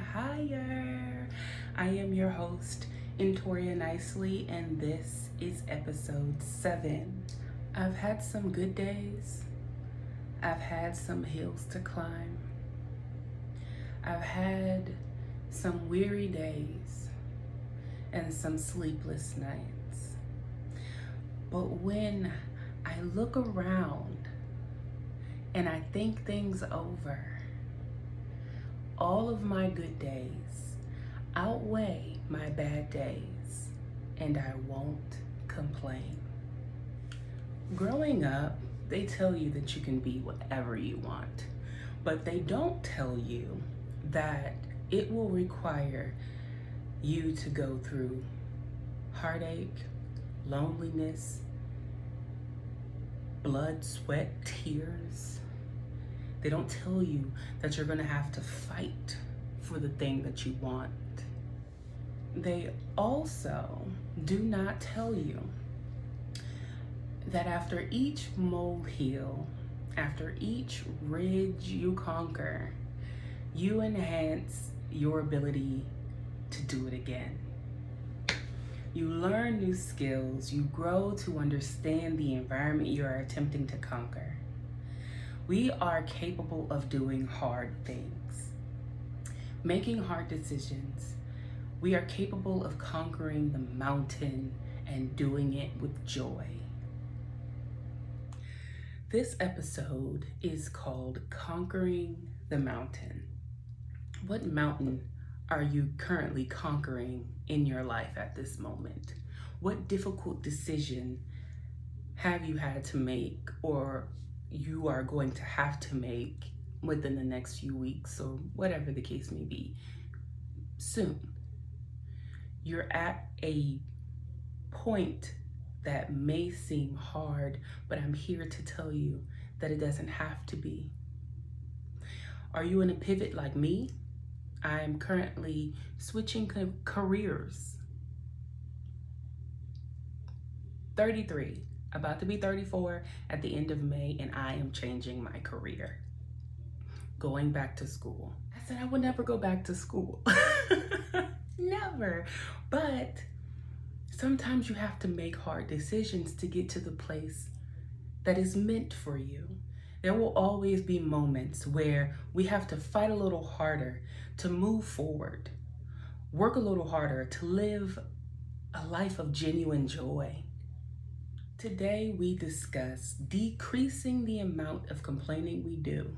Higher. I am your host, Intoria Nicely, and this is episode 7. I've had some good days. I've had some hills to climb. I've had some weary days and some sleepless nights. But when I look around and I think things over, all of my good days outweigh my bad days, and I won't complain. Growing up, they tell you that you can be whatever you want, but they don't tell you that it will require you to go through heartache, loneliness, blood, sweat, tears. They don't tell you that you're gonna have to fight for the thing that you want. They also do not tell you that after each molehill, after each ridge you conquer, you enhance your ability to do it again. You learn new skills, you grow to understand the environment you are attempting to conquer. We are capable of doing hard things, making hard decisions. We are capable of conquering the mountain and doing it with joy. This episode is called Conquering the Mountain. What mountain are you currently conquering in your life at this moment? What difficult decision have you had to make, or you are going to have to make within the next few weeks, or whatever the case may be, soon? You're at a point that may seem hard, but I'm here to tell you that it doesn't have to be. Are you in a pivot like me? I'm currently switching careers. 33, about to be 34 at the end of May, and I am changing my career. Going back to school. I said I would never go back to school. Never. But sometimes you have to make hard decisions to get to the place that is meant for you. There will always be moments where we have to fight a little harder to move forward, work a little harder to live a life of genuine joy. Today we discuss decreasing the amount of complaining we do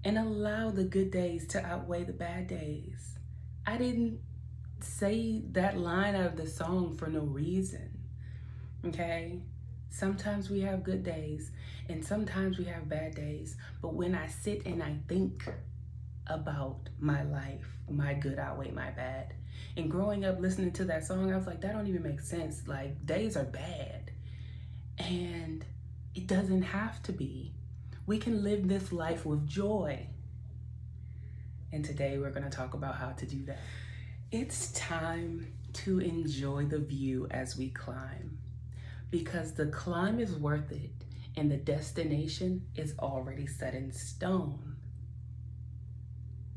and allow the good days to outweigh the bad days. I didn't say that line out of the song for no reason, okay? Sometimes we have good days and sometimes we have bad days, but when I sit and I think about my life, my good outweigh my bad. And growing up listening to that song, I was like, that don't even make sense. Like, days are bad. And it doesn't have to be. We can live this life with joy. And today we're going to talk about how to do that. It's time to enjoy the view as we climb, because the climb is worth it and the destination is already set in stone.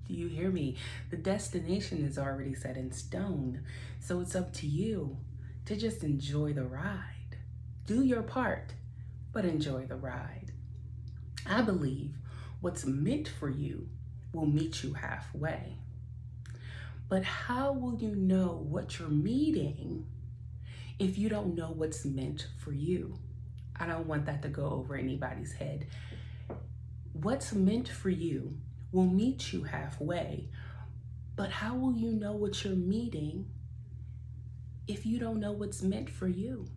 Do you hear me? The destination is already set in stone. So it's up to you to just enjoy the ride. Do your part, but enjoy the ride. I believe what's meant for you will meet you halfway. But how will you know what you're meeting if you don't know what's meant for you? I don't want that to go over anybody's head. What's meant for you will meet you halfway, but how will you know what you're meeting if you don't know what's meant for you?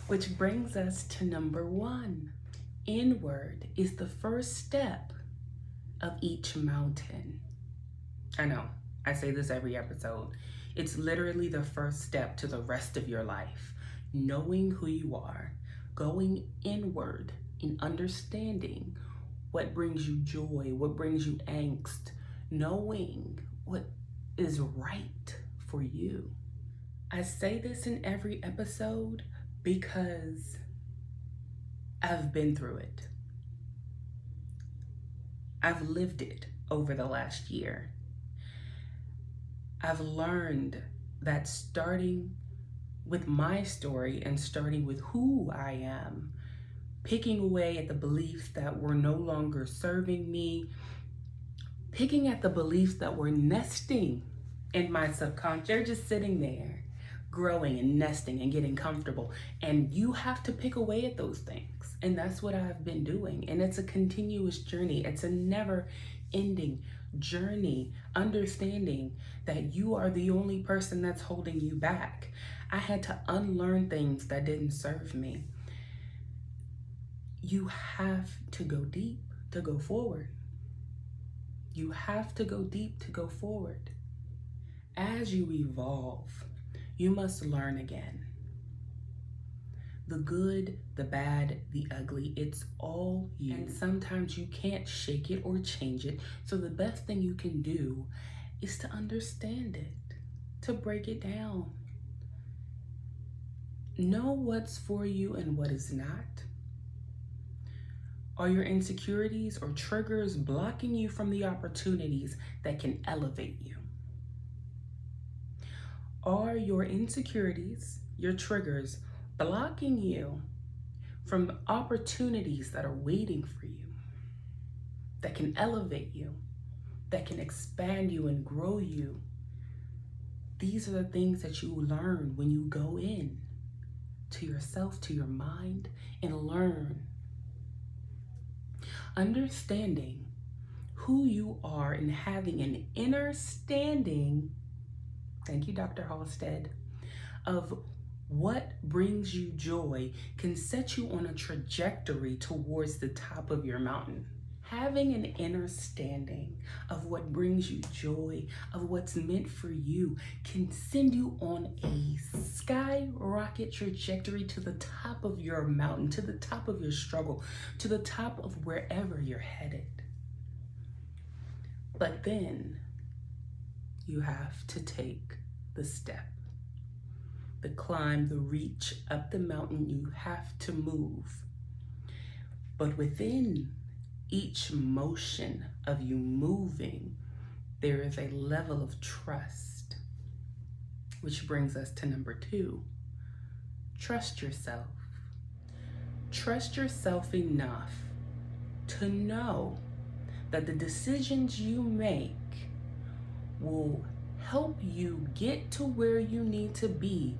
Which brings us to number 1. Inward is the first step of each mountain. I know, I say this every episode. It's literally the first step to the rest of your life. Knowing who you are, going inward in understanding what brings you joy, what brings you angst, knowing what is right for you. I say this in every episode because I've been through it. I've lived it. over the last year. I've learned that starting with my story and starting with who I am, picking away at the beliefs that were no longer serving me, picking at the beliefs that were nesting in my subconscious. They're just sitting there, growing and nesting and getting comfortable. And you have to pick away at those things. And that's what I've been doing. And it's a continuous journey. It's a never ending journey, understanding that you are the only person that's holding you back. I had to unlearn things that didn't serve me. You have to go deep to go forward. You have to go deep to go forward. As you evolve, you must learn again. The good, the bad, the ugly, it's all you. And sometimes you can't shake it or change it. So the best thing you can do is to understand it, to break it down. Know what's for you and what is not. Are your insecurities or triggers blocking you from the opportunities that can elevate you? Are your insecurities, your triggers, blocking you from opportunities that are waiting for you, that can elevate you, that can expand you and grow you? These are the things that you learn when you go in to yourself, to your mind, and learn. Understanding who you are and having an inner standing, thank you, Dr. Halstead, of what brings you joy can set you on a trajectory towards the top of your mountain. Having an inner standing of what brings you joy, of what's meant for you, can send you on a skyrocket trajectory to the top of your mountain, to the top of your struggle, to the top of wherever you're headed. But then you have to take the step, the climb, the reach up the mountain. You have to move. But within each motion of you moving, there is a level of trust, which brings us to number 2. Trust yourself. Trust yourself enough to know that the decisions you make will help you get to where you need to be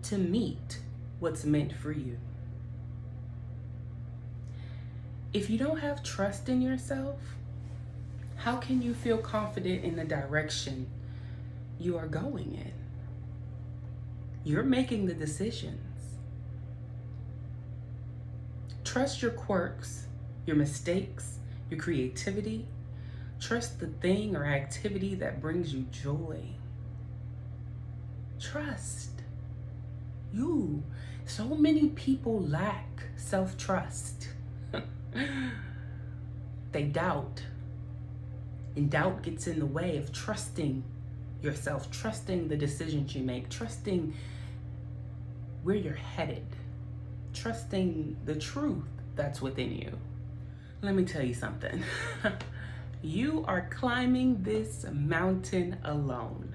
to meet what's meant for you. If you don't have trust in yourself, how can you feel confident in the direction you are going in? You're making the decisions. Trust your quirks, your mistakes, your creativity. Trust the thing or activity that brings you joy. Trust you. So many people lack self-trust. They doubt. And doubt gets in the way of trusting yourself, trusting the decisions you make, trusting where you're headed, trusting the truth that's within you. Let me tell you something. You are climbing this mountain alone.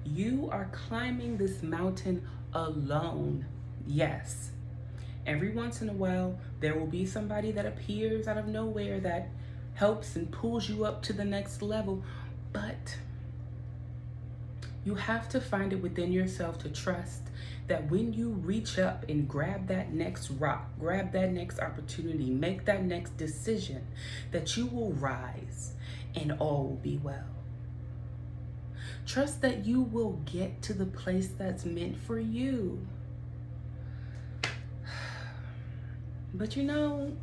You are climbing this mountain alone. Yes. Every once in a while, there will be somebody that appears out of nowhere that helps and pulls you up to the next level. But you have to find it within yourself to trust that when you reach up and grab that next rock, grab that next opportunity, make that next decision, that you will rise and all will be well. Trust that you will get to the place that's meant for you. But you know,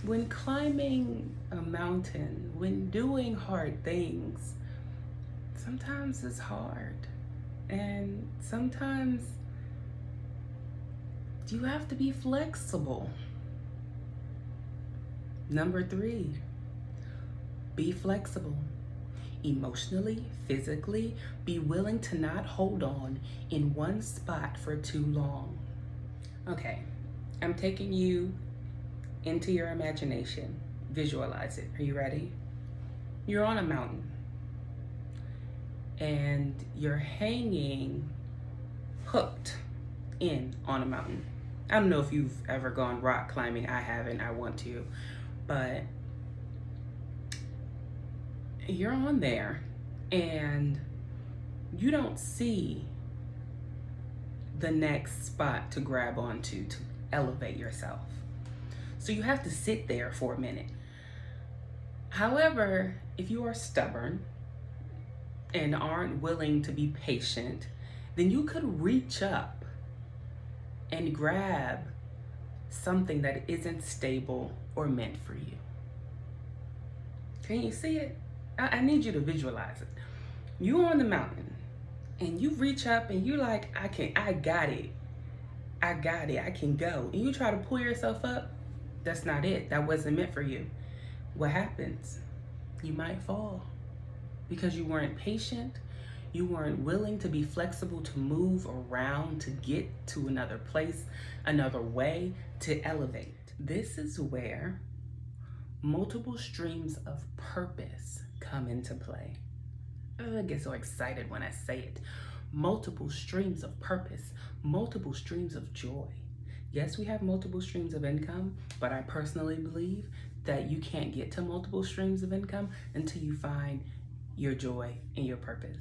when climbing a mountain, when doing hard things, sometimes it's hard. And sometimes you have to be flexible. Number 3, be flexible. Emotionally, physically, be willing to not hold on in one spot for too long. Okay, I'm taking you into your imagination. Visualize it. Are you ready? You're on a mountain and you're hanging hooked in on a mountain. I don't know if you've ever gone rock climbing. I haven't. I want to. But you're on there and you don't see the next spot to grab onto to elevate yourself. So you have to sit there for a minute. However, if you are stubborn and aren't willing to be patient, then you could reach up and grab something that isn't stable or meant for you. Can you see it? I need you to visualize it. You on the mountain and you reach up and you're like, I got it, I can go. And you try to pull yourself up. That's not it. That wasn't meant for you. What happens? You might fall because you weren't patient. You weren't willing to be flexible to move around, to get to another place, another way, to elevate. This is where multiple streams of purpose come into play. I get so excited when I say it. Multiple streams of purpose, multiple streams of joy. Yes, we have multiple streams of income, but I personally believe that you can't get to multiple streams of income until you find your joy and your purpose.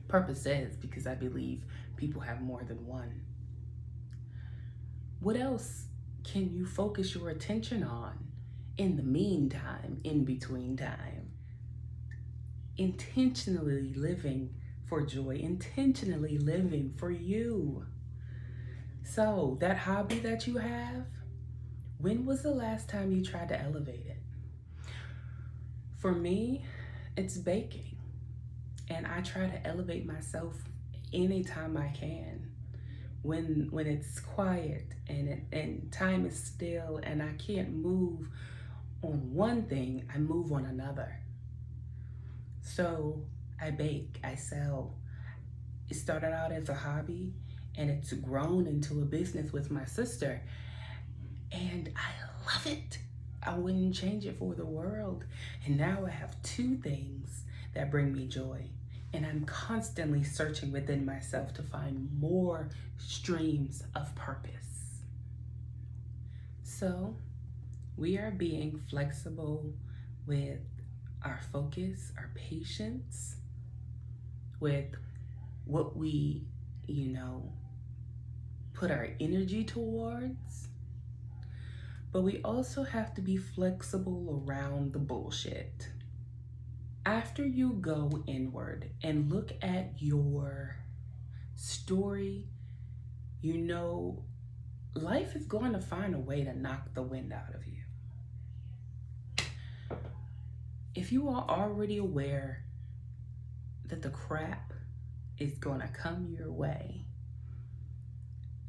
Purpose says, because I believe people have more than one. What else can you focus your attention on in the meantime, in between time? Intentionally living for joy, intentionally living for you. So that hobby that you have, when was the last time you tried to elevate it? For me, it's baking. And I try to elevate myself anytime I can. When it's quiet and time is still and I can't move on one thing, I move on another. So I bake, I sell. It started out as a hobby and it's grown into a business with my sister. And I love it. I wouldn't change it for the world. And now I have two things that bring me joy. And I'm constantly searching within myself to find more streams of purpose. So we are being flexible with our focus, our patience, with what we, put our energy towards. But we also have to be flexible around the bullshit. After you go inward and look at your story, life is going to find a way to knock the wind out of you. If you are already aware that the crap is going to come your way,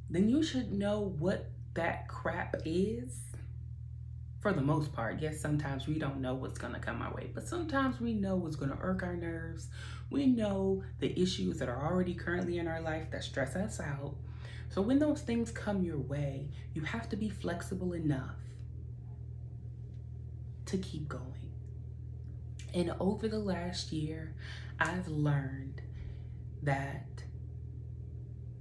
then you should know what that crap is. For the most part, yes, sometimes we don't know what's going to come our way, but sometimes we know what's going to irk our nerves. We know the issues that are already currently in our life that stress us out. So when those things come your way, you have to be flexible enough to keep going. And over the last year, I've learned that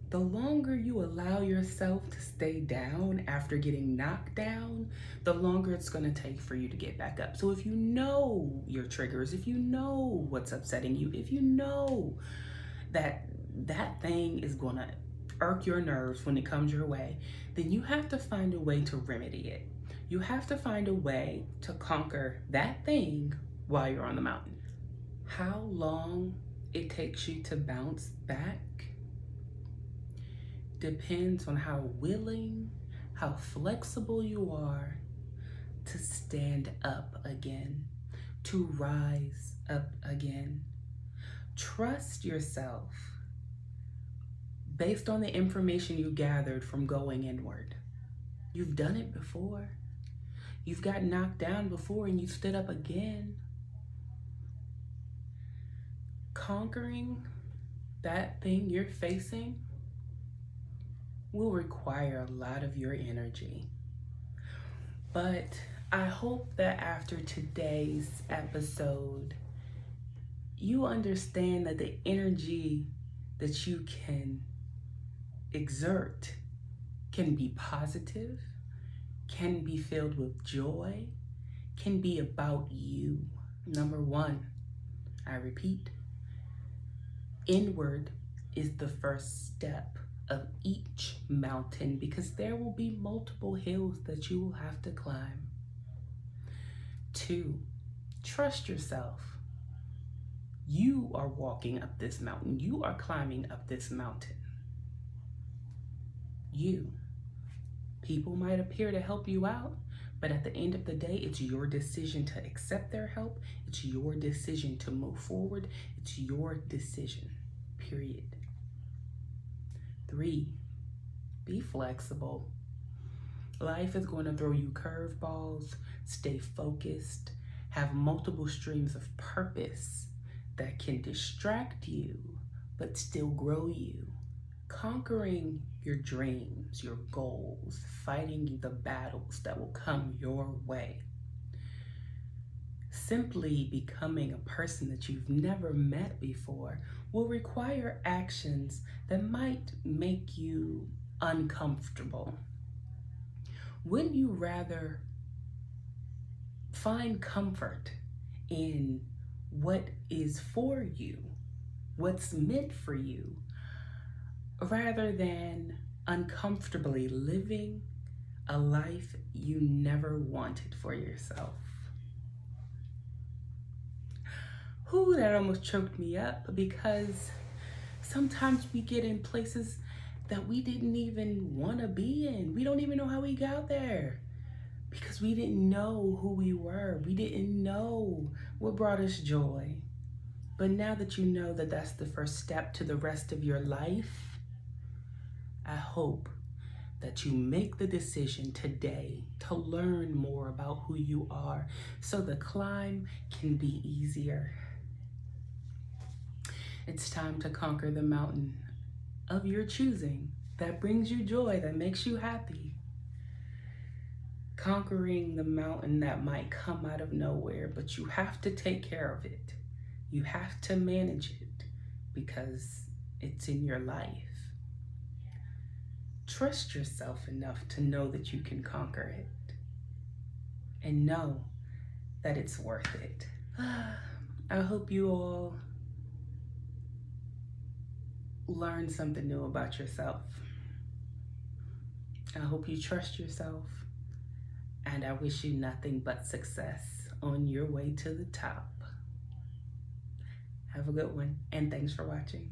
the longer you allow yourself to stay down after getting knocked down, the longer it's going to take for you to get back up. So if you know your triggers, if you know what's upsetting you, if you know that thing is going to irk your nerves when it comes your way, then you have to find a way to remedy it. You have to find a way to conquer that thing while you're on the mountain. How long it takes you to bounce back depends on how willing, how flexible you are to stand up again, to rise up again. Trust yourself based on the information you gathered from going inward. You've done it before. You've got knocked down before and you stood up again. Conquering that thing you're facing will require a lot of your energy. But I hope that after today's episode, you understand that the energy that you can exert can be positive, can be filled with joy, can be about you. Number one, I repeat, inward is the first step of each mountain because there will be multiple hills that you will have to climb. Two, trust yourself. You are walking up this mountain. You are climbing up this mountain. You. People might appear to help you out, but at the end of the day, it's your decision to accept their help. It's your decision to move forward. It's your decision, period. Three, be flexible. Life is going to throw you curveballs. Stay focused. Have multiple streams of purpose that can distract you, but still grow you. Conquering your dreams, your goals, fighting the battles that will come your way. Simply becoming a person that you've never met before will require actions that might make you uncomfortable. Wouldn't you rather find comfort in what is for you, what's meant for you, rather than uncomfortably living a life you never wanted for yourself? Whew, that almost choked me up because sometimes we get in places that we didn't even want to be in. We don't even know how we got there because we didn't know who we were. We didn't know what brought us joy. But now that you know that that's the first step to the rest of your life, I hope that you make the decision today to learn more about who you are so the climb can be easier. It's time to conquer the mountain of your choosing that brings you joy, that makes you happy. Conquering the mountain that might come out of nowhere, but you have to take care of it. You have to manage it because it's in your life. Trust yourself enough to know that you can conquer it and know that it's worth it. I hope you all learn something new about yourself. I hope you trust yourself, and I wish you nothing but success on your way to the top. Have a good one, and thanks for watching.